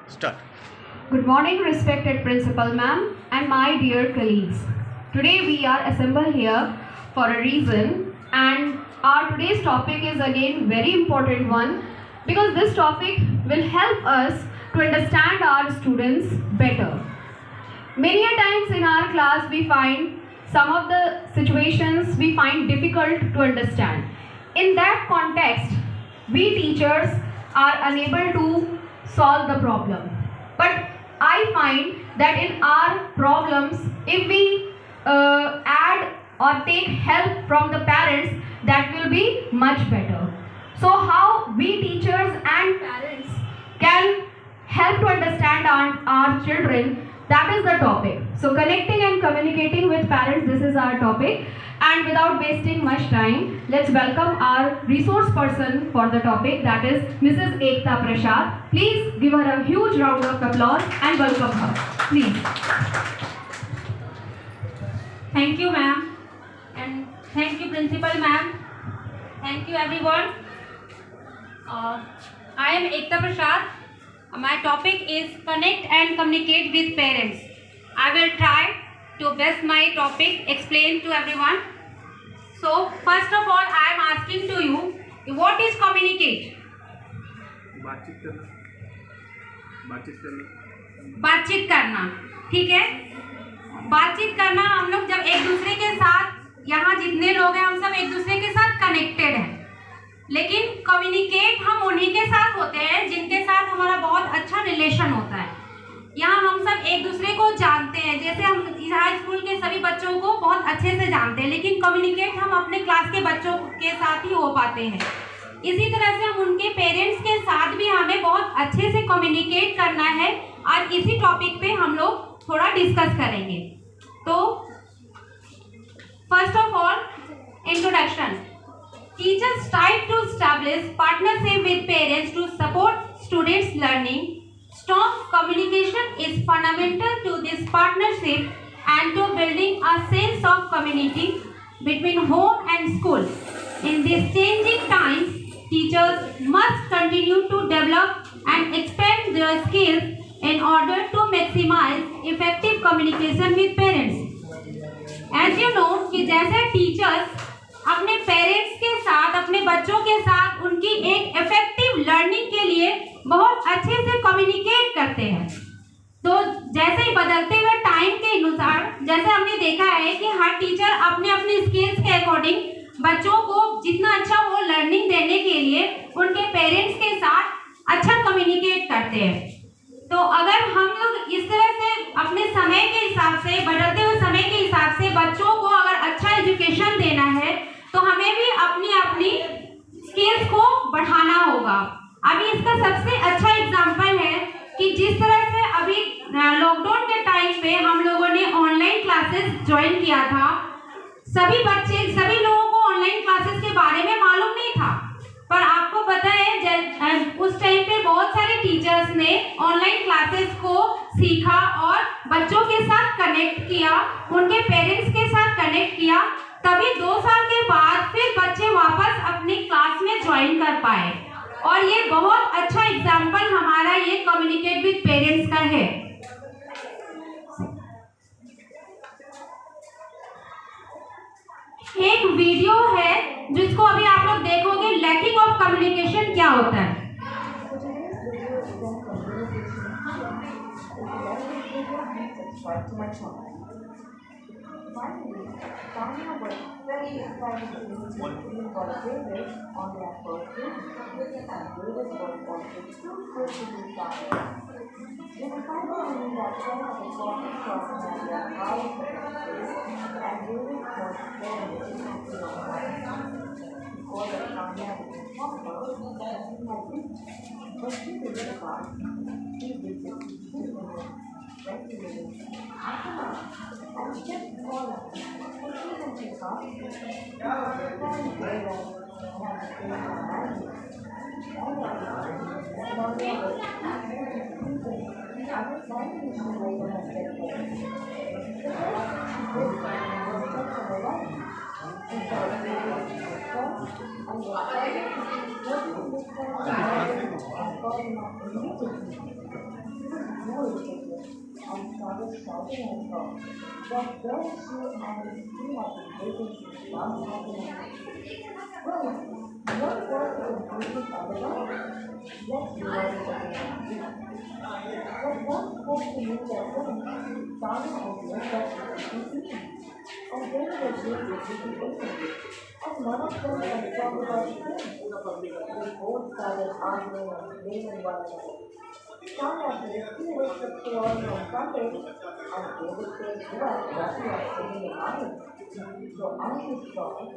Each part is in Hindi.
Start. Good morning, respected Principal Ma'am and my dear colleagues. Today we are assembled here for a reason, and our today's topic is again very important one because this topic will help us to understand our students better. Many a times in our class we find some of the situations we find difficult to understand. In that context, we teachers are unable to solve the problem. But I find that in our problems, if we add or take help from the parents, that will be much better. So how we teachers and parents can help to understand our children, that is the topic. So connecting and communicating with parents, this is our topic. And without wasting much time, let's welcome our resource person for the topic, that is Mrs. Ekta Prasad. Please give her a huge round of applause and welcome her. Please. Thank you, ma'am, and thank you, principal ma'am. Thank you, everyone. I am Ekta Prasad. My topic is connect and communicate with parents. I will try to best my topic explain to everyone. So, first of all, I am asking to you, what is communicate? बातचीत करना बातचीत करना, ठीक है। बातचीत करना, हम लोग जब एक दूसरे के साथ, यहाँ जितने लोग हैं हम सब एक दूसरे के साथ कनेक्टेड हैं, लेकिन कम्युनिकेट हम उन्हीं के साथ होते हैं जिनके साथ हमारा बहुत अच्छा रिलेशन होता है। यहाँ हम सब एक दूसरे को जानते हैं, जैसे हम यहाँ स्कूल के सभी बच्चों को बहुत अच्छे से जानते हैं, लेकिन कम्युनिकेट हम अपने क्लास के बच्चों के साथ ही हो पाते हैं। इसी तरह से हम उनके पेरेंट्स के साथ भी हमें बहुत अच्छे से कम्युनिकेट करना है। आज इसी टॉपिक पे हम लोग थोड़ा डिस्कस करेंगे। तो first of all introduction. Teachers strive to establish partnership with parents to support students' learning. Strong communication is fundamental to this partnership and to building a sense of community between home and school. In these changing times, teachers must continue to develop and expand their skills in order to maximize effective communication with parents. As you know कि जैसे टीचर्स अपने पेरेंट्स के साथ, अपने बच्चों के साथ उनकी एक इफेक्टिव लर्निंग के लिए बहुत अच्छे से कम्युनिकेट करते हैं। तो जैसे ही बदलते हुए टाइम के अनुसार, जैसे हमने देखा है कि हर टीचर अपने अपने स्किल्स के अकॉर्डिंग बच्चों को जितना अच्छा हो लर्निंग देने के लिए उनके पेरेंट्स के साथ अच्छा कम्युनिकेट करते हैं। तो अगर हम लोग इस तरह से अपने समय के हिसाब से, बदलते हुए समय के हिसाब से बच्चों को अगर अच्छा एजुकेशन देना है तो हमें भी अपनी अपनी स्किल्स को बढ़ाना होगा। अभी इसका सबसे अच्छा एग्जांपल है कि जिस तरह से अभी लॉकडाउन के टाइम पे हम लोगों ने ऑनलाइन क्लासेस ज्वाइन किया था, सभी लोगों को ऑनलाइन क्लासेस के बारे में मालूम नहीं था, पर आपको पता है उस टाइम पे बहुत सारे टीचर्स ने ऑनलाइन क्लासेस को सीखा और बच्चों के साथ कनेक्ट किया, उनके पेरेंट्स के साथ कनेक्ट किया। तभी 2 साल के बाद फिर बच्चे वापस अपनी क्लास में ज्वाइन कर पाए, और ये बहुत अच्छा एग्जाम्पल हमारा ये कम्युनिकेट विद पेरेंट्स का है। एक वीडियो है जिसको अभी आप लोग देखोगे, लैकिंग ऑफ कम्युनिकेशन क्या होता है। Finally, Tanya was very excited to meet David for David on their first date, and David was also too good to be shy. They were finally that some of the important crossing at their house of the place, and David was very happy on that. Before the Tanya would inform her that he had reached, but she didn't pass. He visited regularly. I was just calling. She didn't pick up. She was very very well. was shouting at her that when she and he had been waiting since last afternoon. Well, what was the confusion all about? Let's realize it again. But one spoke to me that when Tanya idea that she was eating. And then they did repeating instantly. And none of them had talked about him. They both started arguing and blaming one another. Tanya said he was the poor on Sunday, and David said he was lucky of sitting in iron. So on his side,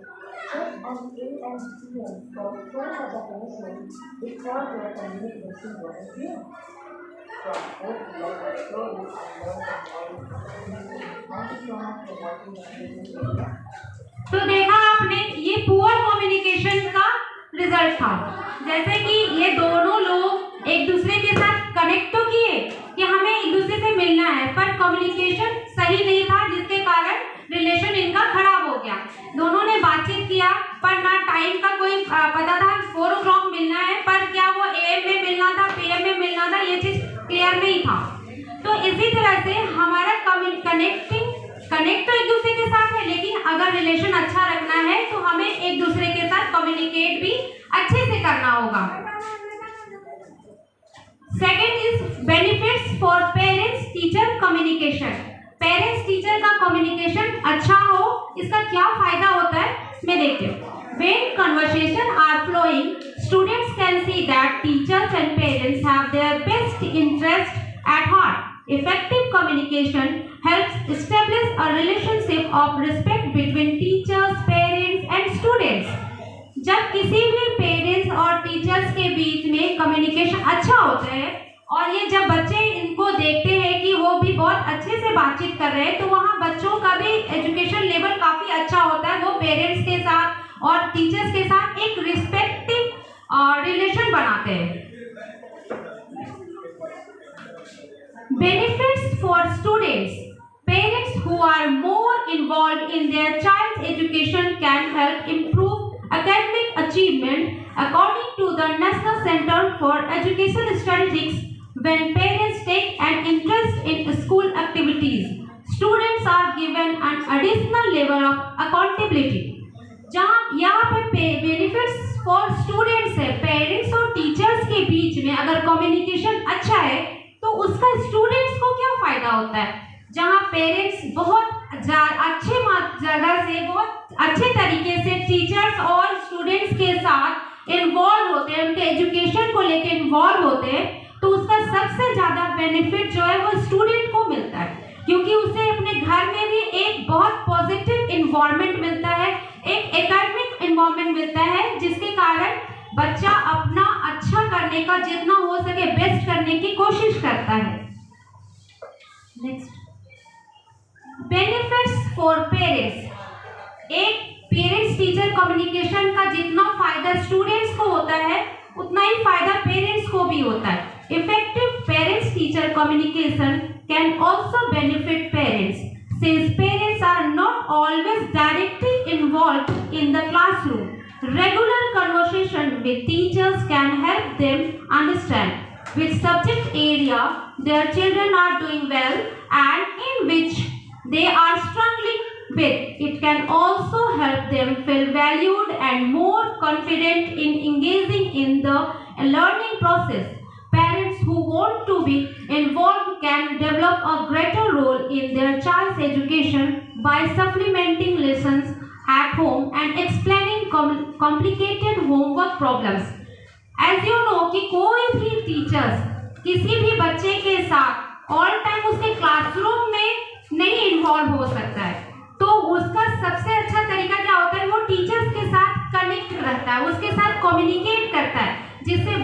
Jeff and A and C and Scott told her definition because their communication wasn't clear. So I hope you like the story and learn some more. Thank you so much for watching this video. तो देखा आपने, ये पुअर कम्युनिकेशन का रिजल्ट था। जैसे कि ये दोनों लोग एक दूसरे के साथ कनेक्ट तो किए कि हमें एक दूसरे से मिलना है, पर कम्युनिकेशन सही नहीं था, जिसके कारण रिलेशन इनका खराब हो गया। दोनों ने बातचीत किया पर ना टाइम का कोई पता था, 4 o'clock मिलना है, पर क्या वो AM में मिलना था, PM में मिलना था, ये चीज क्लियर नहीं था। तो इसी तरह से हमारा कनेक्ट तो एक दूसरे के साथ है, लेकिन अगर रिलेशन अच्छा रखना है तो हमें एक दूसरे के साथ कम्युनिकेट भी अच्छे से करना होगा। Second is benefits for parents teacher communication. Parents teacher का कम्युनिकेशन अच्छा हो, इसका क्या फायदा होता है इसमें देखते हैं। When conversations are flowing, students can see that teachers and parents have their best interest at heart. Effective communication helps establish a relationship of respect between teachers, parents and students. जब किसी भी पेरेंट्स और टीचर्स के बीच में कम्युनिकेशन अच्छा होता है और ये जब बच्चे इनको देखते हैं कि वो भी बहुत अच्छे से बातचीत कर रहे हैं, तो वहाँ बच्चों का भी एजुकेशन लेवल काफ़ी अच्छा होता है। वो पेरेंट्स के साथ और टीचर्स के साथ एक रिस्पेक्टिव रिलेशन बनाते हैं। Benefits for students. Parents who are more involved in their child's education can help improve academic achievement. According to the National Center for Education Statistics, when parents take an interest in school activities, students are given an additional level of accountability. जहाँ यहाँ पे बेनिफिट्स फॉर स्टूडेंट्स है, पेरेंट्स और टीचर्स के बीच में अगर कम्युनिकेशन अच्छा है तो उसका स्टूडेंट्स को क्या फायदा होता है। जहाँ पेरेंट्स बहुत अच्छे जगह से बहुत अच्छे तरीके से टीचर्स और स्टूडेंट्स के साथ इन्वॉल्व होते हैं, उनके एजुकेशन को लेकर इन्वॉल्व होते हैं, तो उसका सबसे ज़्यादा बेनिफिट जो है वो स्टूडेंट को मिलता है, क्योंकि उसे अपने घर में भी एक बहुत पॉजिटिव इन्वायरमेंट मिलता है, एक एकेडमिक इन्वायरमेंट मिलता है, जिसके कारण बच्चा अपना अच्छा करने का जितना हो सके बेस्ट करने की कोशिश करता है। Next, benefits for parents. एक पेरेंट्स टीचर कम्युनिकेशन का जितना फायदा स्टूडेंट्स को होता है उतना ही फायदा पेरेंट्स को भी होता है। Effective parents teacher communication can also benefit parents since parents are not always directly involved in the classroom. Regular conversation with teachers can help them understand which subject area their children are doing well and in which they are struggling with. It can also help them feel valued and more confident in engaging in the learning process. Parents who want to be involved can develop a greater role in their child's education by supplementing lessons at home and explaining complicated homework problems. As you know कि कोई भी टीचर्स किसी भी बच्चे के साथ ऑल टाइम उसके क्लासरूम में नहीं इन्वॉल्व हो सकता है, तो उसका सबसे अच्छा तरीका क्या होता है, वो टीचर्स के साथ कनेक्ट रहता है, उसके साथ कम्युनिकेट करता है, जिससे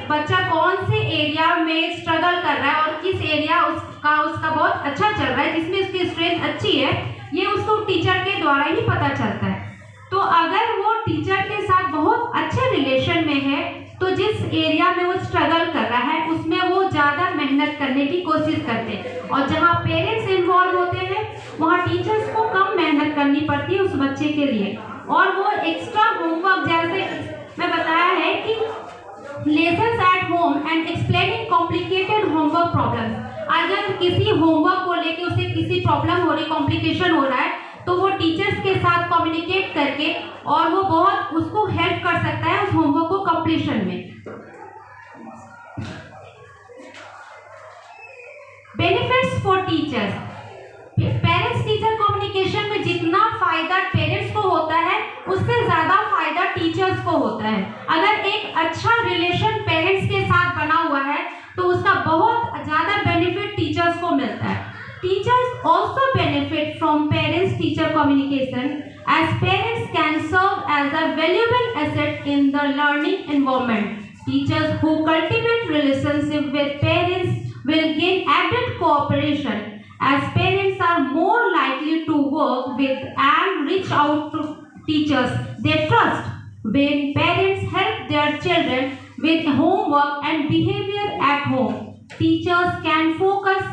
बच्चा कौन से एरिया में स्ट्रगल कर रहा है और किस एरिया उसका बहुत अच्छा चल रहा है, जिसमें उसकी स्ट्रेंथ अच्छी है, ये उसको टीचर के द्वारा ही पता चलता है। तो अगर वो टीचर के साथ बहुत अच्छे रिलेशन में है तो जिस एरिया में वो स्ट्रगल कर रहा है उसमें वो ज़्यादा मेहनत करने की कोशिश करते हैं, और जहाँ पेरेंट्स इन्वॉल्व होते हैं वहाँ टीचर्स को कम मेहनत करनी पड़ती है उस बच्चे के लिए, और वो एक्स्ट्रा होमवर्क जैसे मैं बताया है कि lessons at home and explaining complicated homework problems. अगर किसी होमवर्क को लेके उसे किसी प्रॉब्लम हो रही, कॉम्प्लिकेशन हो रहा है, तो वो टीचर्स के साथ कम्युनिकेट करके और वो बहुत उसको हेल्प कर सकता है उस होमवर्क को कंप्लीशन में। Benefits for teachers. Parents teacher communication में जितना फायदा पेरेंट्स को होता है उससे ज़्यादा फायदा टीचर्स को होता है। अगर एक अच्छा रिलेशन पेरेंट्स के साथ बना हुआ है तो उसका बहुत ज़्यादा बेनिफिट टीचर्स को मिलता है। Teachers also benefit from parents teacher communication as parents can serve as a valuable asset in the learning environment. Teachers who cultivate relationship with parents will gain added cooperation as parents are more likely to work with and reach out to teachers they trust. When parents help their children with homework and behavior at home, teachers can focus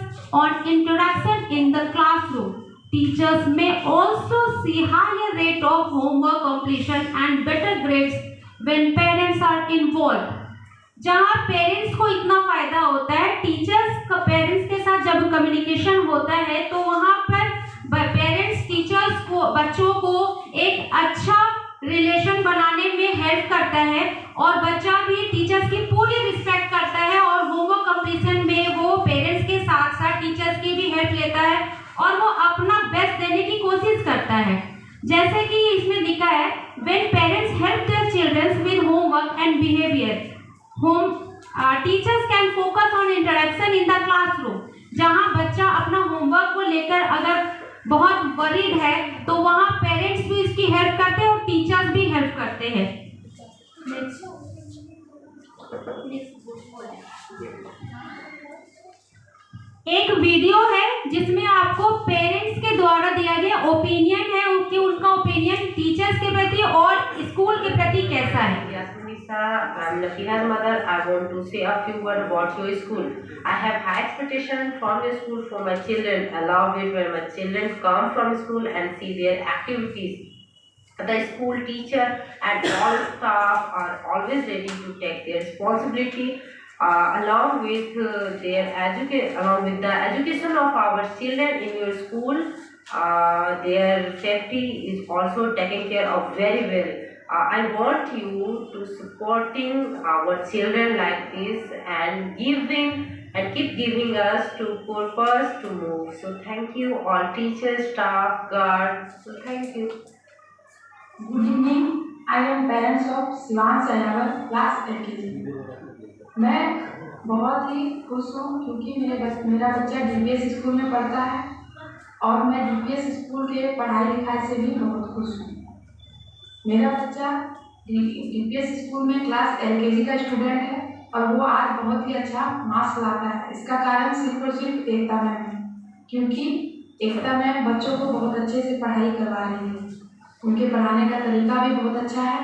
on interaction in the classroom. Teachers may also see higher rate of homework completion and better grades when parents are involved. जहाँ पेरेंट्स को इतना फायदा होता है, टीचर्स का पेरेंट्स के साथ जब कम्युनिकेशन होता है तो वहाँ पर पेरेंट्स टीचर्स को, बच्चों को एक अच्छा रिलेशन बनाने में हेल्प करता है और बच्चा भी टीचर्स की पूरी रिस्पेक्ट करता है और होमवर्क कंप्लीशन में वो पेरेंट्स के साथ साथ टीचर्स की भी हेल्प लेता है और वो अपना बेस्ट देने की कोशिश करता है। जैसे कि इसमें लिखा है, when parents help their children with homework and behaviour, teachers can focus on interaction in the classroom. जहाँ बच्चा अपना होमवर्क को लेकर अगर बहुत वरीड है तो वहाँ पेरेंट्स भी इसकी हेल्प करते हैं और टीचर्स भी हेल्प करते हैं। एक वीडियो है जिसमें आपको पेरेंट्स के द्वारा दिया गया ओपिनियन है कि उनका ओपिनियन टीचर्स के प्रति और स्कूल के प्रति कैसा है। I'm Lakina's mother. I want to say a few words about your school. I have high expectation from your school for my children. I love it when my children come from school and see their activities. The school teacher and all staff are always ready to take their responsibility along with the education of our children in your school. Their safety is also taken care of very well. I want you to supporting our children like this and keep giving us to purpose to move. So thank you all teachers, staff, guards. So thank you. Good evening. I am parents of Sivan Sainavar class LKG. मैं बहुत ही खुश हूँ क्योंकि मेरा बच्चा DPS स्कूल में पढ़ता है और मैं DPS स्कूल के पढ़ाई लिखाई से भी बहुत खुश हूँ। मेरा बच्चा DPS स्कूल में क्लास LKG का स्टूडेंट है और वो आज बहुत ही अच्छा मार्क्स लाता है। इसका कारण सिर्फ और सिर्फ एकता मैम है, क्योंकि एकता मैम बच्चों को बहुत अच्छे से पढ़ाई करवा रही है। उनके पढ़ाने का तरीका भी बहुत अच्छा है।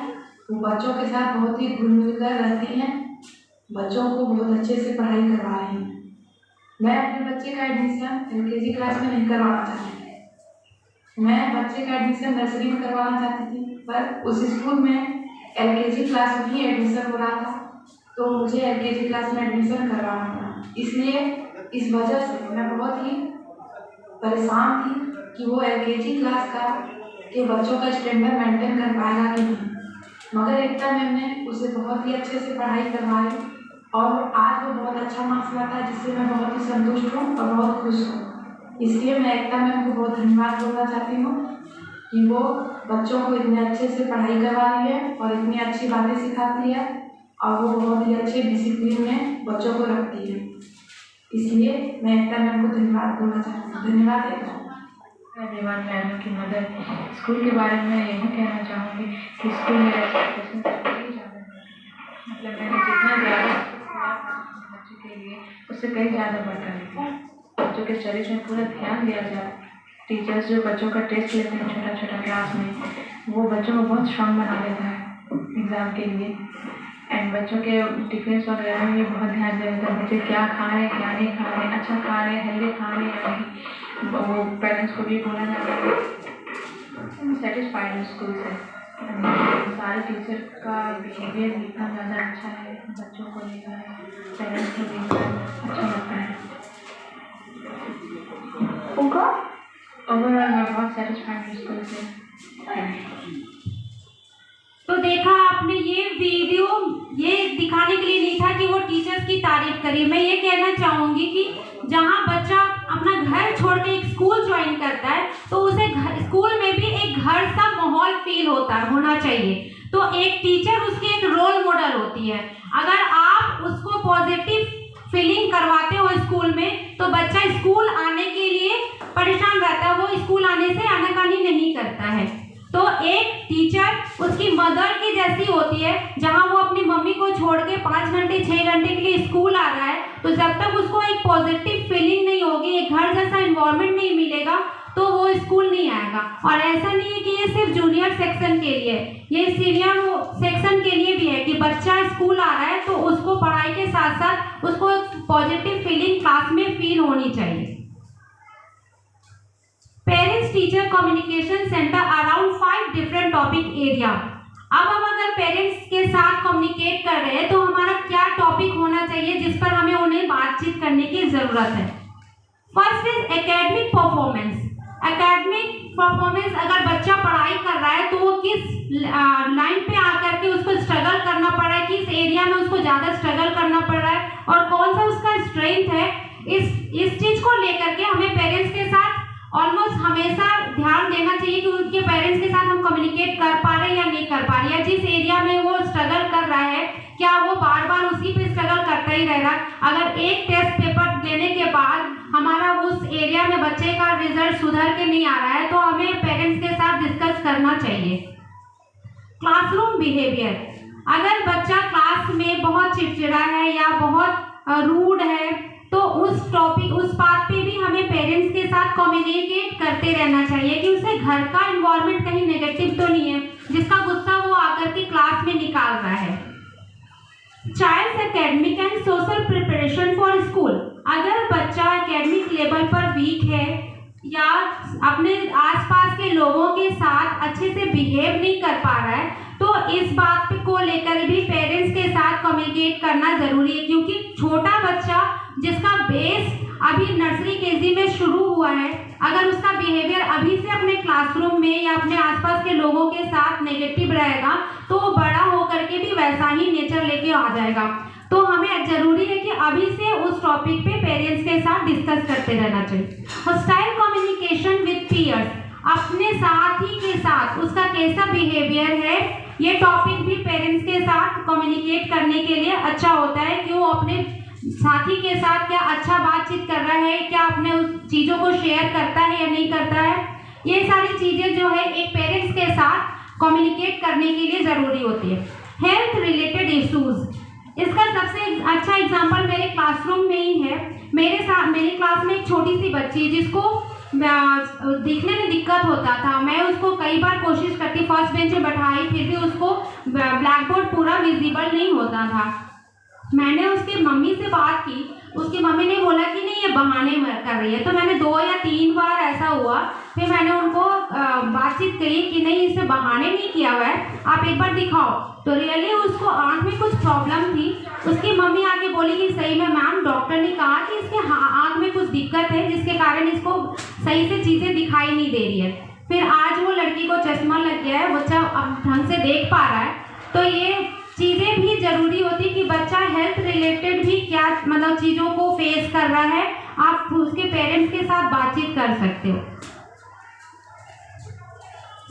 वो बच्चों के साथ बहुत ही घुल मिल कर रहती हैं, बच्चों को बहुत अच्छे से पढ़ाई करवा रही हैं। मैं अपने बच्चे का एडमिशन LKG क्लास में नहीं करवाना चाहती, मैं बच्चे का एडमिशन नर्सरी में करवाना चाहती थी, पर उस स्कूल में LKG क्लास में ही एडमिशन हो रहा था तो मुझे LKG क्लास में एडमिशन करवाना पड़ा। इसलिए इस वजह से मैं बहुत ही परेशान थी कि वो LKG क्लास के बच्चों का स्टैंडर्ड मेंटेन कर पाएगा कि नहीं, मगर एकता मैम ने उसे बहुत ही अच्छे से पढ़ाई करवाई और आज वो बहुत अच्छा मार्क्स लाता है, जिससे मैं बहुत ही संतुष्ट हूँ और बहुत खुश हूँ। इसलिए मैं एकता मैम को बहुत धन्यवाद बोलना चाहती हूँ कि वो बच्चों को इतने अच्छे से पढ़ाई करवा रही है और इतनी अच्छी बातें सिखाती है और वो बहुत ही अच्छे डिसिप्लिन में बच्चों को रखती है। इसलिए मैं एकता मैम को धन्यवाद बोलना चाहती हूँ। धन्यवाद एकता। धन्यवाद मैम की मदद। स्कूल के बारे में यही कहना चाहूँगी कि स्कूल में एक्सपेक्टेशन कहीं ज़्यादा नहीं, मतलब मैंने जितना ज़्यादा बच्चे के लिए उससे कहीं ज़्यादा बढ़कर नहीं। बच्चों के स्टडीज में पूरा ध्यान दिया जाए। टीचर्स जो बच्चों का टेस्ट लेते हैं छोटा छोटा क्लास में, वो बच्चों को बहुत स्ट्रांग बना देता है एग्ज़ाम के लिए। एंड बच्चों के टिफिन वगैरह में भी बहुत ध्यान दिया जाता है, बच्चे क्या खा रहे हैं क्या नहीं खा रहे हैं, अच्छा खा रहे हैं हेल्दी खा रहे हैं या नहीं। वो पेरेंट्स को भी बोला जाता है। सेटिस्फाइड हूँ स्कूल से। सारे टीचर का बिहेवियर भी इतना ज़्यादा अच्छा है, बच्चों को लेकर पेरेंट्स को लेकर अच्छा लगता है। का? ओवरऑल मैं बहुत सेटिस्फाइड हूँ स्कूल से। तो देखा आपने, ये वीडियो ये दिखाने के लिए नहीं था कि वो टीचर्स की तारीफ करी। मैं ये कहना चाहूँगी कि जहाँ बच्चा अपना घर छोड़ के एक स्कूल ज्वाइन करता है तो उसे स्कूल में भी एक घर सा माहौल फील होना चाहिए। तो एक टीचर उसकी एक रोल मॉडल होती है। अगर आप उसको पॉजिटिव फीलिंग करवाते हो स्कूल में तो बच्चा स्कूल आने के लिए परेशान रहता है, वो स्कूल आने से आनाकानी नहीं करता है। तो एक टीचर उसकी मदर की जैसी होती है। जहाँ वो अपनी मम्मी को छोड़ के 5 घंटे 6 घंटे के लिए स्कूल आ रहा है तो जब तक उसको एक पॉजिटिव फीलिंग नहीं होगी, एक घर जैसा एनवायरनमेंट नहीं मिलेगा तो वो स्कूल नहीं आएगा। और ऐसा नहीं है कि ये सिर्फ जूनियर सेक्शन के लिए है, ये सीनियर सेक्शन के लिए भी है कि बच्चा स्कूल आ रहा है तो उसको पढ़ाई के साथ साथ उसको पॉजिटिव फीलिंग क्लास में फील होनी चाहिए। Parents teacher communication centre around 5 different topic area. अब हम अगर पेरेंट्स के साथ कम्युनिकेट कर रहे हैं तो हमारा क्या टॉपिक होना चाहिए जिस पर हमें उन्हें बातचीत करने की जरूरत है। First is academic performance. Academic performance, अगर बच्चा पढ़ाई कर रहा है तो वो किस लाइन पे आकर के उसको स्ट्रगल करना पड़ रहा है, किस एरिया में उसको ज़्यादा स्ट्रगल करना पड़ रहा है और कौन सा उसका स्ट्रेंथ है, इस चीज़ को लेकर के हमें पेरेंट्स के साथ ऑलमोस्ट हमेशा ध्यान देना चाहिए कि उनके पेरेंट्स के साथ हम कम्युनिकेट कर पा रहे हैं या नहीं कर पा रहे हैं। जिस एरिया में वो स्ट्रगल कर रहा है क्या वो बार बार उसी पे स्ट्रगल करता ही रह रहा है। अगर एक टेस्ट पेपर लेने के बाद हमारा उस एरिया में बच्चे का रिजल्ट सुधर के नहीं आ रहा है तो हमें पेरेंट्स के साथ डिस्कस करना चाहिए। क्लासरूम बिहेवियर, अगर बच्चा क्लास में बहुत चिड़चिड़ा है या बहुत रूड है तो उस बात पे भी हमें पेरेंट्स के साथ कम्युनिकेट करते रहना चाहिए कि उसे घर का एनवायरनमेंट कहीं नेगेटिव तो नहीं है जिसका गुस्सा वो आकर के क्लास में निकाल रहा है। Child academic and social preparation for school, अगर बच्चा एकेडमिक लेवल पर वीक है या अपने आसपास के लोगों के साथ अच्छे से बिहेव नहीं कर पा रहा है तो इस बात को लेकर भी पेरेंट्स के साथ कम्युनिकेट करना जरूरी है। क्योंकि छोटा बच्चा जिसका बेस अभी नर्सरी केजी में शुरू हुआ है, अगर उसका बिहेवियर अभी से अपने क्लासरूम में या अपने आसपास के लोगों के साथ नेगेटिव रहेगा तो वो बड़ा होकर के भी वैसा ही नेचर लेके आ जाएगा। तो हमें जरूरी है कि अभी से उस टॉपिक पे पेरेंट्स के साथ डिस्कस करते रहना चाहिए। हॉस्टाइल कम्युनिकेशन विद पीयर्स, अपने साथी के साथ उसका कैसा बिहेवियर है, ये टॉपिक भी पेरेंट्स के साथ कम्युनिकेट करने के लिए अच्छा होता है कि वो अपने साथी के साथ क्या अच्छा बातचीत कर रहा है, क्या अपने उस चीज़ों को शेयर करता है या नहीं करता है। ये सारी चीज़ें जो है एक पेरेंट्स के साथ कम्युनिकेट करने के लिए ज़रूरी होती है। हेल्थ रिलेटेड इश्यूज़, इसका सबसे अच्छा एग्जांपल मेरे क्लासरूम में ही है। मेरी क्लास में एक छोटी सी बच्ची जिसको दिखने में दिक्कत होता था, मैं उसको कई बार कोशिश करती फर्स्ट बेंच में बैठाई फिर भी उसको ब्लैक बोर्ड पूरा विजिबल नहीं होता था। मैंने उसकी मम्मी से बात की, उसकी मम्मी ने बोला कि नहीं ये बहाने कर रही है। तो मैंने 2 या 3 बार ऐसा हुआ, फिर मैंने उनको बातचीत करी कि नहीं इसे बहाने नहीं किया हुआ है, आप एक बार दिखाओ। तो रियली उसको आँख में कुछ प्रॉब्लम थी। उसकी मम्मी आके बोली कि सही में मैम डॉक्टर ने कहा कि इसके आँख में कुछ दिक्कत है जिसके कारण इसको सही से चीज़ें दिखाई नहीं दे रही है। फिर आज वो लड़की को चश्मा लग गया है, बच्चा अब ढंग से देख पा रहा है। तो ये चीज़ें भी ज़रूरी होती है कि बच्चा हेल्थ रिलेटेड भी क्या मतलब चीज़ों को फेस कर रहा है, आप उसके पेरेंट्स के साथ बातचीत कर सकते हो।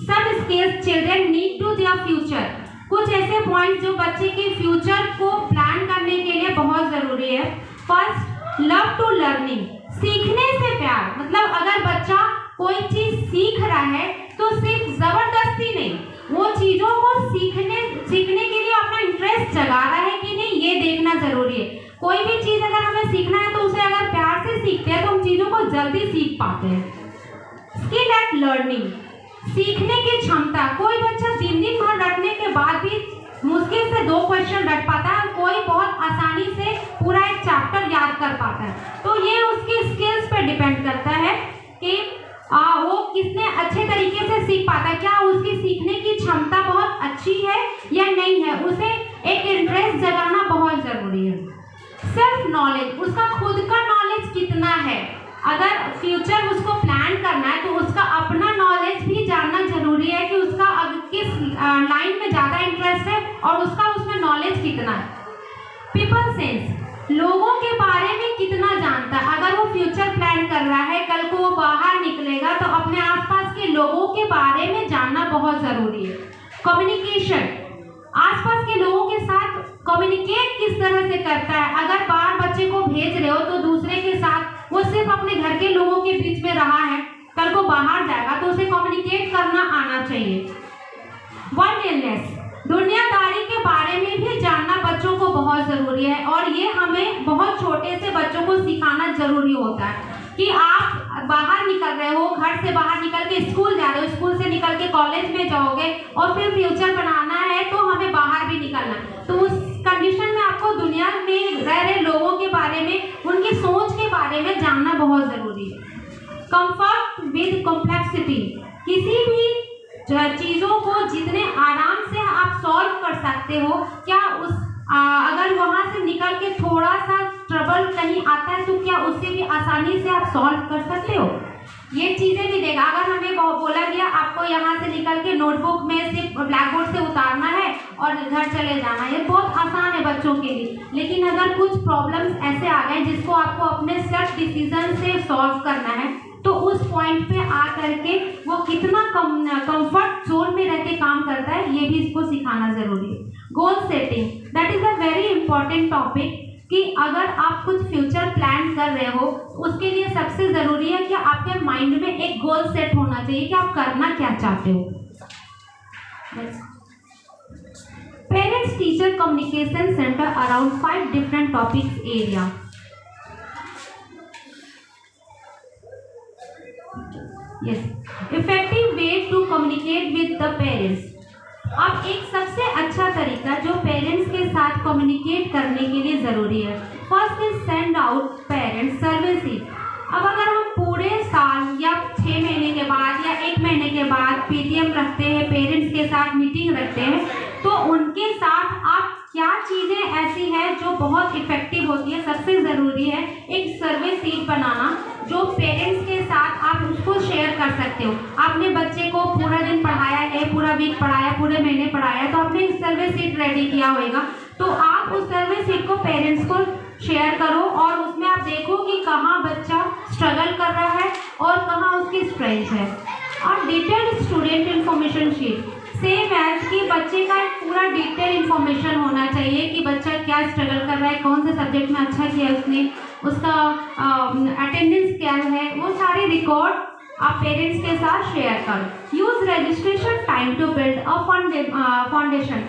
सब skills children need to their future, कुछ ऐसे पॉइंट्स जो बच्चे के फ्यूचर को प्लान करने के लिए बहुत ज़रूरी है। फर्स्ट, लव टू लर्निंग, सीखने से प्यार। मतलब अगर बच्चा कोई चीज़ सीख रहा है तो सिर्फ ज़बरदस्ती नहीं, वो चीज़ों को सीखने के लिए अपना इंटरेस्ट जगा रहा है कि नहीं, ये देखना ज़रूरी है। कोई भी चीज़ अगर हमें सीखना है तो उसे अगर प्यार से सीखते हैं तो हम चीज़ों को जल्दी सीख पाते हैं। स्किल एट लर्निंग, सीखने की क्षमता। कोई बच्चा दिन भर रटने के बाद भी मुश्किल से 2 क्वेश्चन रट पाता है, कोई बहुत आसानी से पूरा एक चैप्टर याद कर पाता है। तो ये उसकी स्किल्स पे डिपेंड करता है कि वो कितने अच्छे तरीके से सीख पाता है, क्या उसकी सीखने की क्षमता बहुत अच्छी है या नहीं है। उसे एक इंटरेस्ट जगाना बहुत ज़रूरी है। सेल्फ नॉलेज, उसका खुद का नॉलेज कितना है। अगर फ्यूचर उसको प्लान माइंड में ज़्यादा इंटरेस्ट है और उसका उसमें नॉलेज कितना है। पीपल सेंस, लोगों के बारे में कितना जानता है। अगर वो फ्यूचर प्लान कर रहा है, कल को वो बाहर निकलेगा तो अपने आसपास के लोगों के बारे में जानना बहुत ज़रूरी है। कम्युनिकेशन, आसपास के लोगों के साथ कम्युनिकेट किस तरह से करता है। अगर बाहर बच्चे को भेज रहे हो तो दूसरे के साथ, वो सिर्फ अपने घर के लोगों के बीच में रहा है, कल को बाहर जाएगा तो उसे कम्युनिकेट करना आना चाहिए। वर्ल्डनेस, दुनियादारी के बारे में भी जानना बच्चों को बहुत ज़रूरी है और ये हमें बहुत छोटे से बच्चों को सिखाना ज़रूरी होता है कि आप बाहर निकल रहे हो, घर से बाहर निकल के स्कूल जा रहे हो, स्कूल से निकल के कॉलेज में जाओगे और फिर फ्यूचर बनाना है तो हमें बाहर भी निकलना है। तो उस कंडीशन में आपको दुनिया में रह रहे लोगों के बारे में, उनकी सोच के बारे में जानना बहुत ज़रूरी है। कंफर्ट विद कॉम्प्लेक्सिटी, किसी भी चीज़ों को जितने आराम से आप सॉल्व कर सकते हो, क्या उस अगर वहाँ से निकल के थोड़ा सा ट्रबल कहीं आता है तो क्या उससे भी आसानी से आप सॉल्व कर सकते हो। ये चीज़ें भी देगा। अगर हमें बोला गया आपको यहाँ से निकल के नोटबुक में से ब्लैक बोर्ड से उतारना है और घर चले जाना, ये बहुत आसान है बच्चों के लिए। लेकिन अगर कुछ प्रॉब्लम्स ऐसे आ गए जिसको आपको अपने सेल्फ डिसीजन से सॉल्व करना है तो उस पॉइंट पे आ करके वो कितना कंफर्ट जोन में रह के काम करता है, ये भी इसको सिखाना ज़रूरी है। Goal setting, that is a very important topic कि अगर आप कुछ फ्यूचर प्लान कर रहे हो उसके लिए सबसे ज़रूरी है कि आपके माइंड में एक गोल सेट होना चाहिए कि आप करना क्या चाहते हो। Parents teacher communication centre around 5 different topics area. Yes, effective way to communicate with the parents. अब एक सबसे अच्छा तरीका जो पेरेंट्स के साथ कम्युनिकेट करने के लिए ज़रूरी है, first is send out parents services. अब अगर हम पूरे साल या 6 महीने के बाद या 1 महीने के बाद पीटीएम रखते हैं, पेरेंट्स के साथ मीटिंग रखते हैं, तो उनके साथ आप क्या चीज़ें ऐसी हैं जो बहुत इफ़ेक्टिव होती है, सबसे ज़रूरी है एक सर्वे शीट बनाना जो पेरेंट्स के साथ आप उसको शेयर कर सकते हो। आपने बच्चे को पूरा दिन पढ़ाया है, पूरा वीक पढ़ाया, पूरे महीने पढ़ाया, तो आपने एक सर्वे शीट रेडी किया होगा, तो आप उस सर्वे शीट को पेरेंट्स को शेयर करो और उसमें आप देखो कि कहाँ बच्चा स्ट्रगल कर रहा है और कहाँ उसकी स्ट्रेंथ है। और detailed student information sheet, same as कि बच्चे का एक पूरा डिटेल इन्फॉर्मेशन होना चाहिए कि बच्चा क्या स्ट्रगल कर रहा है, कौन से सब्जेक्ट में अच्छा किया उसने, उसका अटेंडेंस क्या है, वो सारे रिकॉर्ड आप पेरेंट्स के साथ शेयर करो। Use registration time to build a foundation,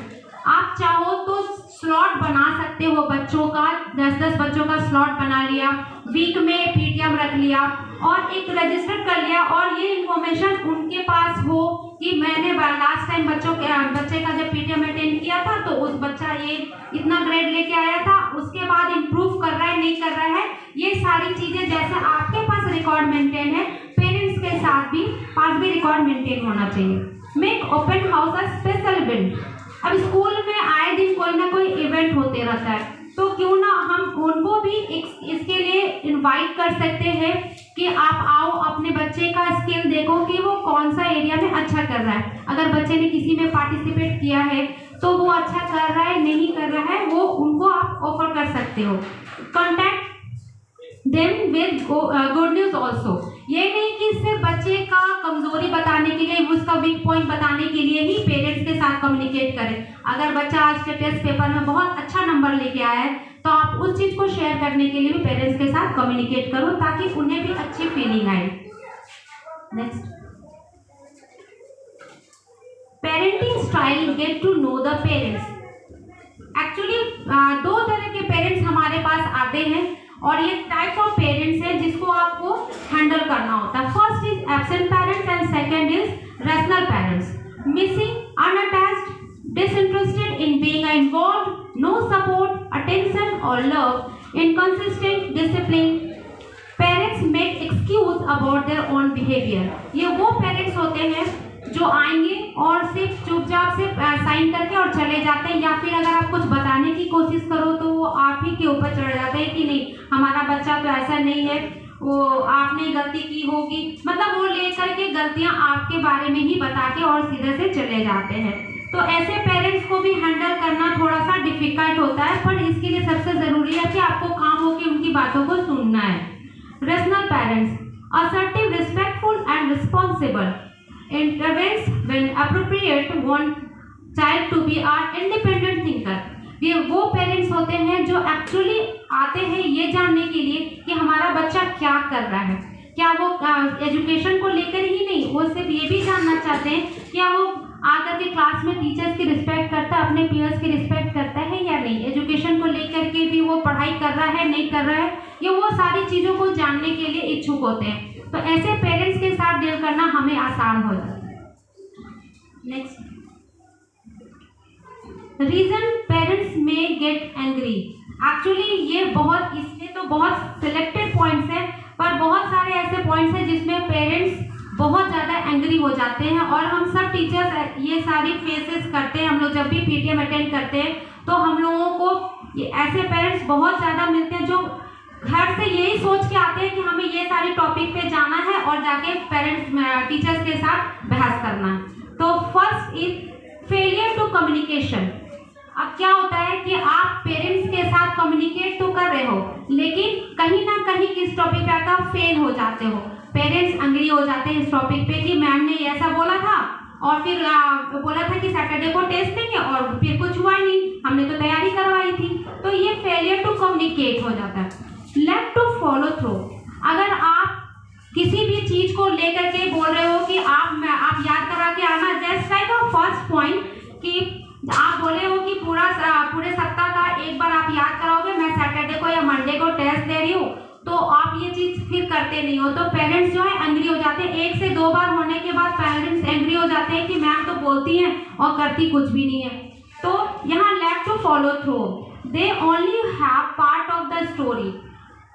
आप चाहो तो स्लॉट बना सकते हो बच्चों का, 10-10 बच्चों का स्लॉट बना लिया, वीक में पीटीएम रख लिया और एक रजिस्टर कर लिया और ये इन्फॉर्मेशन उनके पास हो कि मैंने लास्ट टाइम बच्चे का जब पीटीएम अटेंड किया था तो उस बच्चा ये इतना ग्रेड लेके आया था, उसके बाद इम्प्रूव कर रहा है नहीं कर रहा है, ये सारी चीज़ें जैसे आपके पास रिकॉर्ड मेंटेन है, पेरेंट्स के साथ भी पास भी रिकॉर्ड मेंटेन होना चाहिए। Make open house a special event, अब स्कूल में आए दिन कोई ना कोई इवेंट होते रहता है, तो क्यों ना हम उनको भी इसके लिए इनवाइट कर सकते हैं कि आप आओ, अपने बच्चे का स्किल देखो कि वो कौन सा एरिया में अच्छा कर रहा है। अगर बच्चे ने किसी में पार्टिसिपेट किया है तो वो अच्छा कर रहा है नहीं कर रहा है, वो उनको आप ऑफर कर सकते हो। Contact them with good news also, ये नहीं कि सिर्फ बच्चे का कमजोरी बताने के लिए, उसका वीक पॉइंट बताने के लिए ही पेरेंट्स के साथ कम्युनिकेट करें। अगर बच्चा आज के टेस्ट पेपर में बहुत अच्छा नंबर लेके आया है तो आप उस चीज़ को शेयर करने के लिए भी पेरेंट्स के साथ कम्युनिकेट करो ताकि उन्हें भी अच्छी फीलिंग आए। Next, parenting style, get to know the parents. Actually 2 तरह के पेरेंट्स हमारे पास आते हैं और ये टाइप ऑफ पेरेंट्स है जिसको आपको हैंडल करना होता है। First is absent parents and second is rational parents. Missing, unattached, disinterested in being involved, no support, attention और love, inconsistent, discipline. Parents make excuse about their own behaviour, ये वो पेरेंट्स होते हैं जो आएंगे और सिर्फ चुपचाप से साइन करके और चले जाते हैं, या फिर अगर आप कुछ बताने की कोशिश करो तो वो आप ही के ऊपर चढ़ जाते हैं कि नहीं हमारा बच्चा तो ऐसा नहीं है, वो आपने गलती की होगी, मतलब वो लेकर के गलतियां आपके बारे में ही बता के और सीधे से चले जाते हैं। तो ऐसे पेरेंट्स को भी हैंडल करना थोड़ा सा डिफिकल्ट होता है, पर इसके लिए सबसे ज़रूरी है कि आपको काम हो कि उनकी बातों को सुनना है। Rational parents, assertive, respectful and responsible, intervenes when appropriate, want child to be an independent thinker। ये वो पेरेंट्स होते हैं जो एक्चुअली आते हैं ये जानने के लिए कि हमारा बच्चा क्या कर रहा है, क्या वो एजुकेशन को लेकर ही नहीं, वो सिर्फ ये भी जानना चाहते हैं क्या वो आकर के क्लास में टीचर्स की रिस्पेक्ट करता है, अपने पीयर्स की रिस्पेक्ट करता है या नहीं, एजुकेशन को लेकर के भी वो पढ़ाई कर रहा है नहीं कर रहा है, ये वो सारी चीज़ों को जानने के लिए इच्छुक होते हैं। तो ऐसे पेरेंट्स के साथ डील करना हमें आसान हो जाता है। नेक्स्ट, रीजन पेरेंट्स में गेट एंग्री। एक्चुअली ये बहुत, इसमें तो बहुत सिलेक्टेड पॉइंट्स हैं, पर बहुत सारे ऐसे पॉइंट्स हैं जिसमें पेरेंट्स बहुत ज़्यादा एंग्री हो जाते हैं, और हम सब टीचर्स ये सारी फेसेस करते हैं। हम लोग जब भी पीटीएम अटेंड करते हैं तो हम लोगों को ये ऐसे पेरेंट्स बहुत ज़्यादा मिलते हैं जो घर से यही सोच के आते हैं कि हमें ये सारे टॉपिक पे जाना है और जाके पेरेंट्स टीचर्स के साथ बहस करना है। तो first is failure to communication. अब क्या होता है कि आप पेरेंट्स के साथ कम्युनिकेट तो कर रहे हो, लेकिन कहीं ना कहीं किस टॉपिक पे आकर फेल हो जाते हो। पेरेंट्स एंग्री हो जाते हैं इस टॉपिक पे कि मैम ने ऐसा बोला था और फिर बोला था कि सैटरडे को टेस्ट देंगे और फिर कुछ हुआ नहीं, हमने तो तैयारी करवाई थी। तो ये फेलियर टू कम्युनिकेट हो जाता है। Left to follow through. अगर आप किसी भी चीज़ को लेकर के बोल रहे हो कि आप याद करा के आना, just like a first point कि आप बोले हो कि पूरे सप्ताह का एक बार आप याद कराओगे, मैं सैटरडे को या मंडे को टेस्ट दे रही हूँ, तो आप ये चीज़ फिर करते नहीं हो, तो पेरेंट्स जो है एंग्री हो जाते हैं। 1 से 2 बार होने के बाद पेरेंट्स एंग्री हो जाते हैं कि मैम तो बोलती हैं और करती कुछ भी नहीं है। तो यहाँ left to follow through, they only have part of the story.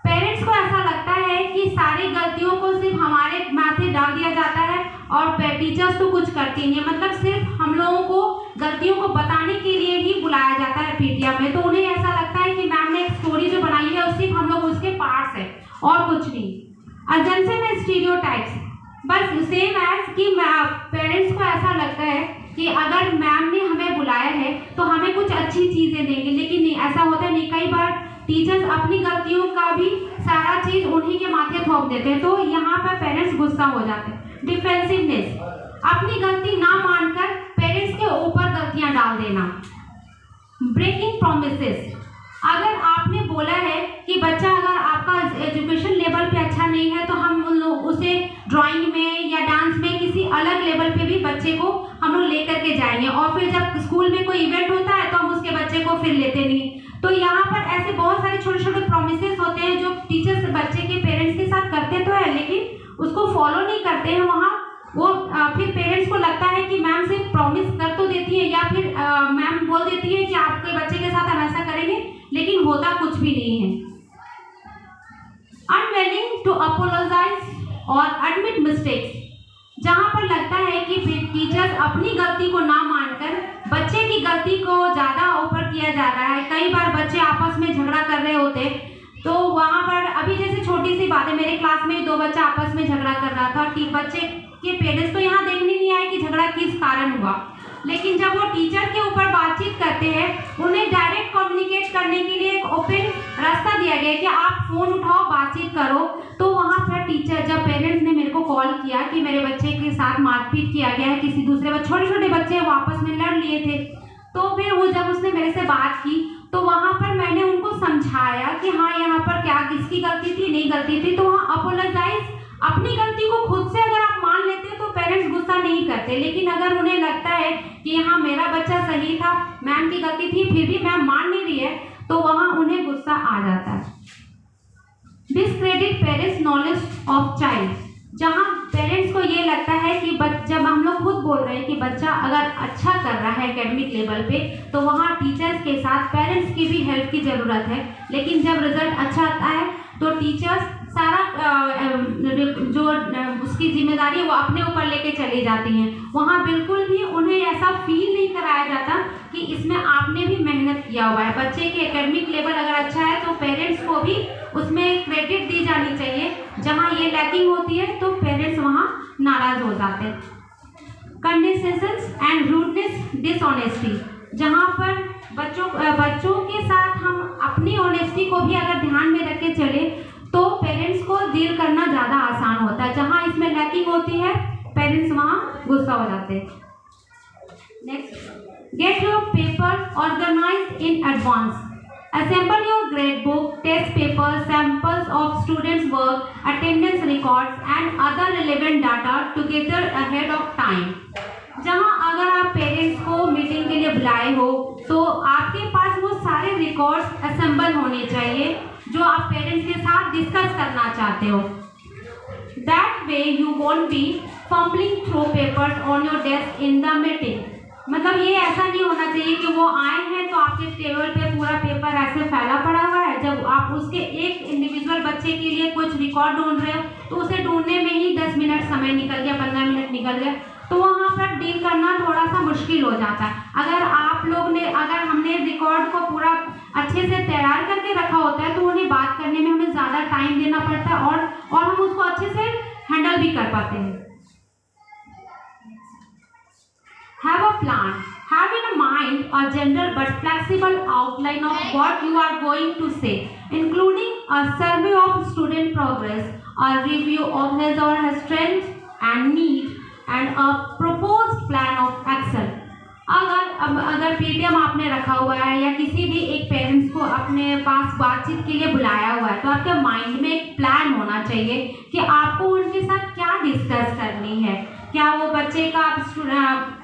Parents को ऐसा लगता है कि सारी गलतियों को सिर्फ हमारे माथे डाल दिया जाता है और टीचर्स तो कुछ करती नहीं है, मतलब सिर्फ हम लोगों को गलतियों को बताने के लिए ही बुलाया जाता है पीटीएम में। तो उन्हें ऐसा लगता है कि मैम ने एक स्टोरी जो बनाई है सिर्फ हम लोग उसके पार्ट्स हैं और कुछ नहीं। अजम्पशन एंड स्टीरियोटाइप्स, बस सेम एज कि पेरेंट्स को ऐसा लगता है कि अगर मैम ने हमें बुलाया है तो हमें कुछ अच्छी चीज़ें देंगे, लेकिन नहीं, ऐसा होता नहीं। कई बार टीचर्स अपनी गलतियों का भी सारा चीज़ उन्हीं के माथे थोप देते हैं, तो यहाँ पर पेरेंट्स गुस्सा हो जाते हैं। डिफेंसिवनेस, अपनी गलती ना मानकर पेरेंट्स के ऊपर गलतियाँ डाल देना। ब्रेकिंग प्रोमिसेस, अगर आपने बोला है कि बच्चा अगर आपका एजुकेशन लेवल पे अच्छा नहीं है तो हम उन लोग उसे ड्राइंग में या डांस में किसी अलग लेवल पे भी बच्चे को हम लोग लेकर के जाएंगे, और फिर जब स्कूल में कोई इवेंट होता है तो हम उसके बच्चे को फिर लेते नहीं। तो यहाँ पर ऐसे बहुत सारे छोटे छोटे प्रोमिसेस होते हैं जो टीचर्स बच्चे के पेरेंट्स के साथ करते तो है, लेकिन उसको फॉलो नहीं करते हैं। वहाँ वो फिर पेरेंट्स को लगता है कि मैम सिर्फ प्रॉमिस कर तो देती है या फिर मैम बोल देती है कि आपके बच्चे के साथ हम ऐसा करेंगे, लेकिन होता कुछ भी नहीं है। अनविलिंग टू अपोलोजाइज और एडमिट मिस्टेक्स, जहाँ पर लगता है कि टीचर्स अपनी गलती को ना मानकर बच्चे की गलती को ज़्यादा ऊपर किया जा रहा है। कई बार बच्चे आपस में झगड़ा कर रहे होते, तो वहाँ पर अभी जैसे छोटी सी बात है, मेरे क्लास में 2 बच्चा आपस में झगड़ा कर रहा था, बच्चे के पेरेंट्स तो यहाँ देखने नहीं आए कि झगड़ा किस कारण हुआ, लेकिन जब वो टीचर के ऊपर बातचीत करते हैं, उन्हें डायरेक्ट कम्युनिकेट करने के लिए एक ओपन रास्ता दिया गया कि आप फ़ोन उठाओ, बातचीत करो। तो वहाँ पर टीचर, जब पेरेंट्स ने मेरे को कॉल किया कि मेरे बच्चे के साथ मारपीट किया गया है, किसी दूसरे बच्चे, छोटे छोटे बच्चे वो आपस में लड़ लिए थे, तो फिर वो जब उसने मेरे से बात की तो वहाँ पर मैंने उनको समझाया कि हाँ यहाँ पर क्या किसकी गलती थी, नहीं गलती थी। तो वहाँ अपोलोजाइज, अपनी गलती को खुद से अगर आप मान लेते हैं तो पेरेंट्स गुस्सा नहीं करते, लेकिन अगर उन्हें लगता है कि हाँ मेरा बच्चा सही था, मैम की गलती थी, फिर भी मैम मान नहीं रही है, तो वहाँ उन्हें गुस्सा आ जाता है। Discredit parents knowledge of child, जहाँ पेरेंट्स को ये लगता है कि जब हम लोग खुद बोल रहे हैं कि बच्चा अगर अच्छा कर रहा है एकेडमिक लेवल पे, तो वहाँ टीचर्स के साथ पेरेंट्स की भी हेल्प की ज़रूरत है, लेकिन जब रिजल्ट अच्छा आता है तो टीचर्स सारा जो उसकी जिम्मेदारी है वो अपने ऊपर लेके चली जाती हैं। वहाँ बिल्कुल भी उन्हें ऐसा फील नहीं कराया जाता कि इसमें आपने भी मेहनत किया हुआ है। बच्चे के एकेडमिक लेवल अगर अच्छा है तो पेरेंट्स को भी उसमें क्रेडिट दी जानी चाहिए। जहाँ ये लैकिंग होती है तो पेरेंट्स वहाँ नाराज़ हो जाते हैं। कंडेसेशंस एंड रूडनेस, डिसऑनेस्टी, जहाँ पर बच्चों के साथ हम अपनी ऑनेस्टी को भी अगर ध्यान में रख के चले तो पेरेंट्स को डील करना ज़्यादा आसान होता है। जहाँ इसमें लैकिंग होती है पेरेंट्स वहाँ गुस्सा हो जाते हैं। Next, get your paper organised in advance, assemble your grade book, test papers, samples of students' work, attendance records and other relevant data together ahead of time। जहाँ अगर आप पेरेंट्स को मीटिंग के लिए बुलाए हो तो आपके पास वो सारे रिकॉर्ड्स असेंबल होने चाहिए जो आप पेरेंट्स के साथ डिस्कस करना चाहते हो। That way you won't be fumbling through papers on your desk in the meeting। मतलब ये ऐसा नहीं होना चाहिए कि वो आए हैं तो आपके टेबल पे पूरा पेपर ऐसे फैला पड़ा हुआ है, जब आप उसके एक इंडिविजुअल बच्चे के लिए कुछ रिकॉर्ड ढूंढ रहे हो तो उसे ढूंढने में ही 10 मिनट समय निकल गया, 15 मिनट निकल गया, तो वहाँ पर डील करना थोड़ा सा मुश्किल हो जाता है। अगर हमने रिकॉर्ड को पूरा अच्छे से तैयार करके रखा होता है तो उन्हें बात करने में हमें ज़्यादा टाइम देना पड़ता है और हम उसको अच्छे से हैंडल भी कर पाते हैं। Have a plan. Have in mind a general but flexible outline of what you are going to say, including a survey of student progress, a review of his or her strengths and needs, and a proposed plan of action। अगर पीटीएम आपने रखा हुआ है या किसी भी एक पेरेंट्स को अपने पास बातचीत के लिए बुलाया हुआ है तो आपके माइंड में एक प्लान होना चाहिए कि आपको उनके साथ क्या डिस्कस करनी है। क्या वो बच्चे का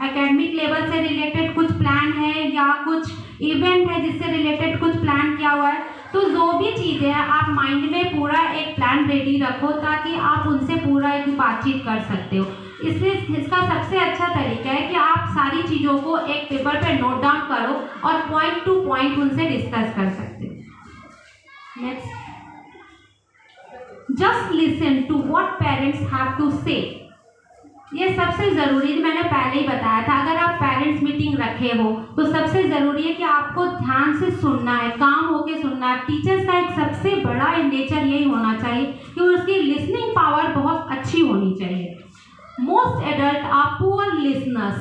एकेडमिक लेवल से रिलेटेड कुछ प्लान है या कुछ इवेंट है जिससे रिलेटेड कुछ प्लान किया हुआ है। तो जो भी चीज़ें हैं आप माइंड में पूरा एक प्लान रेडी रखो ताकि आप उनसे पूरा एक बातचीत कर सकते हो। इसका सबसे अच्छा तरीका है कि आप सारी चीज़ों को एक पेपर पे नोट डाउन करो और पॉइंट टू पॉइंट उनसे डिस्कस कर सकते हो। Next, just listen to what parents have to say. ये सबसे ज़रूरी, मैंने पहले ही बताया था, अगर आप पेरेंट्स मीटिंग रखे हो तो सबसे ज़रूरी है कि आपको ध्यान से सुनना है, काम होके सुनना है। टीचर्स का एक सबसे बड़ा नेचर यही होना चाहिए कि उसकी लिसनिंग पावर बहुत अच्छी होनी चाहिए। Most adult are poor listeners.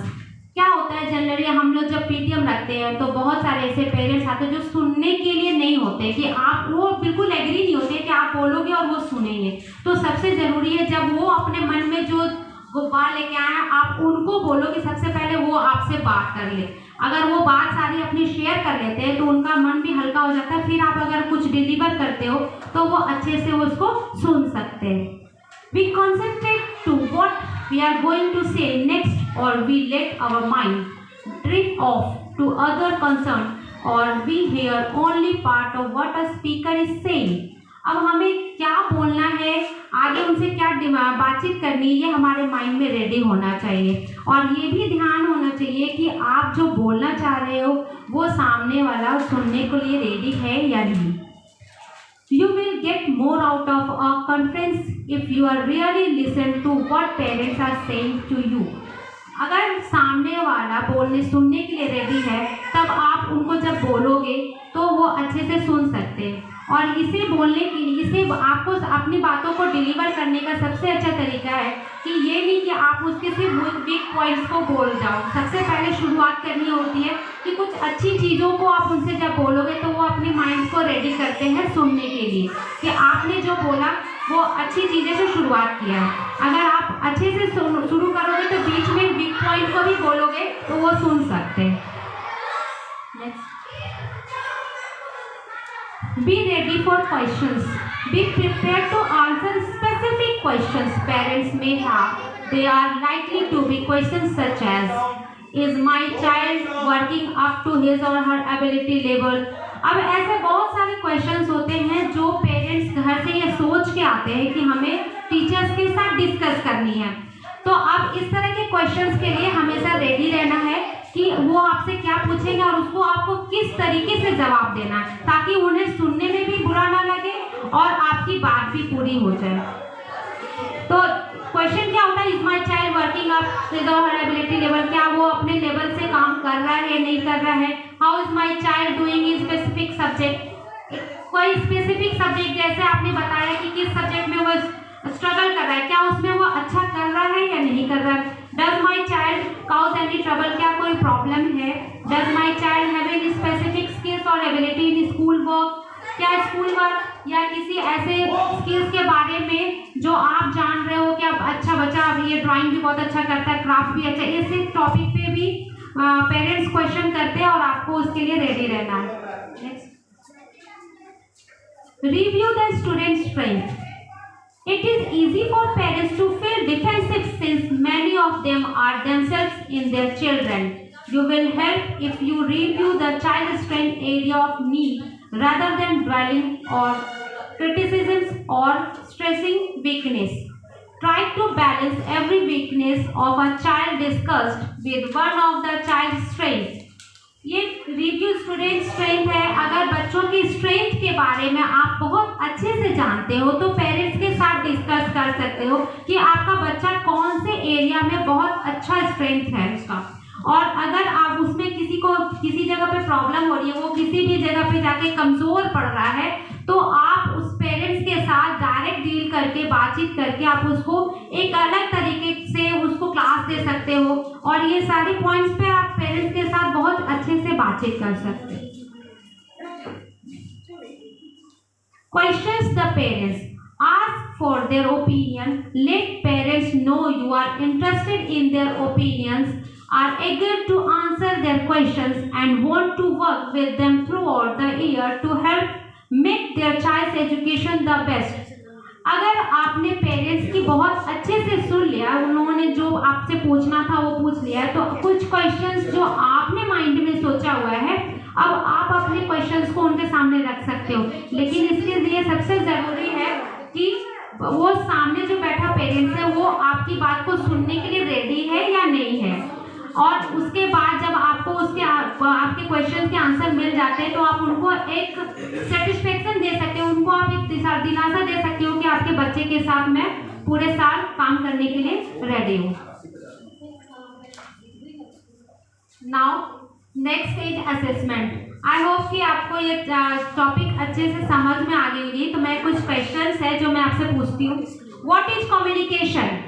क्या होता है जनरली हम लोग जब पीटीएम रखते हैं तो बहुत सारे ऐसे पेरेंट्स आते हैं जो सुनने के लिए नहीं होते, कि आप वो बिल्कुल एग्री नहीं होते कि आप बोलोगे और वो सुनेंगे। तो सबसे ज़रूरी है जब वो अपने मन में जो गुब्बार लेके आए हैं आप उनको बोलो कि सबसे पहले वो आपसे बात कर ले। अगर वो बात सारी अपनी शेयर कर लेते हैं तो उनका मन भी हल्का हो जाता है, फिर आप अगर कुछ डिलीवर करते हो तो वो अच्छे से उसको सुन सकते हैं। We concentrate to what we are going to say next, or we let our mind drift off to other concerns, or we hear only part of what a speaker is saying। अब हमें क्या बोलना है, आगे उनसे क्या बातचीत करनी है, ये हमारे माइंड में रेडी होना चाहिए। और ये भी ध्यान होना चाहिए कि आप जो बोलना चाह रहे हो वो सामने वाला सुनने के लिए रेडी है या नहीं। You will get more out of a conference if you are really listen to what parents are saying to you। अगर सामने वाला सुनने के लिए रेडी है तब आप उनको जब बोलोगे तो वो अच्छे से सुन सकते हैं। और इसे बोलने के लिए, इसे आपको अपनी बातों को डिलीवर करने का सबसे अच्छा तरीका है कि ये नहीं कि आप उसके सिर्फ वीक पॉइंट्स को बोल जाओ। सबसे पहले शुरुआत करनी होती है कि कुछ अच्छी चीज़ों को आप उनसे जब बोलोगे तो वो अपने माइंड को रेडी करते हैं सुनने के लिए कि आपने जो बोला वो अच्छी चीज़ें से शुरुआत किया है। अगर आप अच्छे से शुरू करोगे तो बीच में वीक पॉइंट को भी बोलोगे तो वो सुन सकते हैं। Next, be ready for questions। Be prepared to answer specific questions parents may have। They are likely to be questions such as, is my child working up to his or her ability level। अब ऐसे बहुत सारे क्वेश्चंस होते हैं जो पेरेंट्स घर से ये सोच के आते हैं कि हमें टीचर्स के साथ डिस्कस करनी है। तो अब इस तरह के क्वेश्चंस के लिए हमेशा रेडी रहना है कि वो आपसे क्या पूछेंगे और उसको आपको किस तरीके से जवाब देना है ताकि उन्हें सुनने में भी बुरा ना लगे और आपकी बात भी पूरी हो जाए। तो क्वेश्चन क्या होता है, is my child working up to her ability level. क्या वो अपने लेवल से काम कर रहा है, नहीं कर रहा है। How is my child doing in specific subject. कोई स्पेसिफिक सब्जेक्ट जैसे आपने बताया कि किस सब्जेक्ट में वो स्ट्रगल कर रहा है, क्या उसमें वो अच्छा कर रहा है या नहीं कर रहा है। Does my child cause any trouble, क्या कोई प्रॉब्लम है? Does my child have any specific skills और एबिलिटी इन स्कूल वर्क, क्या स्कूल वर्क या किसी ऐसे स्किल्स के बारे में जो आप जान रहे हो कि अब अच्छा बच्चा अब ये ड्राइंग भी बहुत अच्छा करता है, क्राफ्ट भी अच्छा, इस टॉपिक पे भी पेरेंट्स क्वेश्चन करते हैं और आपको उसके लिए रेडी रहना है। Next, review the student strength. It is easy for parents to feel defensive since many of them are themselves in their children. You will help if you review the child's strength area of need rather than dwelling or criticisms or stressing weakness. Try to balance every weakness of a child discussed with one of the child's strengths. ये रिव्यू स्टूडेंट स्ट्रेंथ है। अगर बच्चों की स्ट्रेंथ के बारे में आप बहुत अच्छे से जानते हो तो पेरेंट्स के साथ डिस्कस कर सकते हो कि आपका बच्चा कौन से एरिया में बहुत अच्छा स्ट्रेंथ है उसका, और अगर आप उसमें किसी जगह पे प्रॉब्लम हो रही है, वो किसी भी जगह पे जाके कमज़ोर पड़ रहा है, तो आप उस पेरेंट्स के साथ डायरेक्ट डील करके बातचीत करके आप उसको एक अलग तरीके से उसको क्लास दे सकते हो, और ये सारे पॉइंट्स पे आप पेरेंट्स के साथ बहुत अच्छे से बातचीत कर सकते हो। Questions the parents, ask for their opinion, let parents know you are interested in their opinions, are eager to answer their questions and want to work with them throughout the year to help make their child's education the best. अगर आपने पेरेंट्स की बहुत अच्छे से सुन लिया, उन्होंने जो आपसे पूछना था वो पूछ लिया, तो कुछ क्वेश्चंस जो आपने माइंड में सोचा हुआ है अब आप अपने क्वेश्चंस को उनके सामने रख सकते हो, लेकिन इसके लिए सबसे ज़रूरी है कि वो सामने जो बैठा पेरेंट्स है वो आपकी बात को सुनने के लिए रेडी है या नहीं है, और उसके बाद जब आपको आपके क्वेश्चन के आंसर मिल जाते हैं तो आप उनको एक सेटिस्फेक्शन दे सकते हो, उनको आप एक दिलासा दे सकते हो कि आपके बच्चे के साथ मैं पूरे साल काम करने के लिए रेडी हूँ। Now next is assessment. I hope कि आपको ये टॉपिक अच्छे से समझ में आ गई होगी, तो मैं कुछ क्वेश्चंस है जो मैं आपसे पूछती हूँ। What is communication?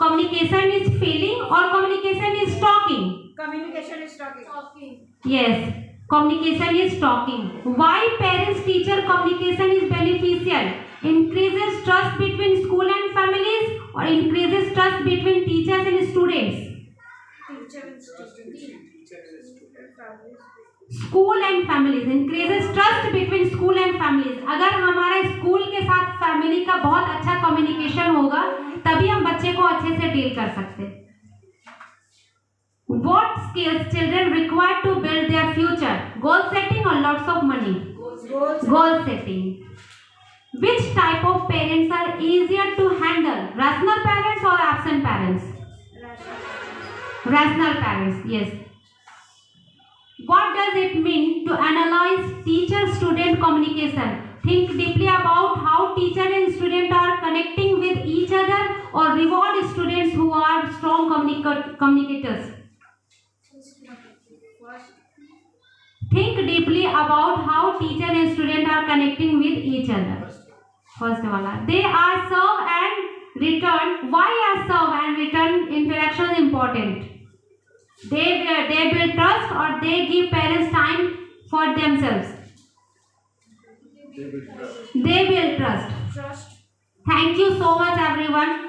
Communication is feeling or communication is talking? Communication is talking. Yes, communication is talking. Why parents-teacher communication is beneficial? Increases trust between school and families or increases trust between teachers and students? Teacher and student. School and families, increases trust between school and families. अगर हमारे स्कूल के साथ फैमिली का बहुत अच्छा कम्युनिकेशन होगा तभी हम बच्चे को अच्छे से डील कर सकते हैं। What skills children require to build their future? Goal setting or lots of money? Goal setting. Which type of parents are easier to handle? Rational parents or absent parents? Rational parents, yes. What does it mean to analyze teacher-student communication? Think deeply about how teacher and student are connecting with each other, or reward students who are strong communicators. Think deeply about how teacher and student are connecting with each other. First wala, they are serve and return. Why are serve and return interaction important? They build trust or they give parents time for themselves? They build trust. Thank you so much everyone.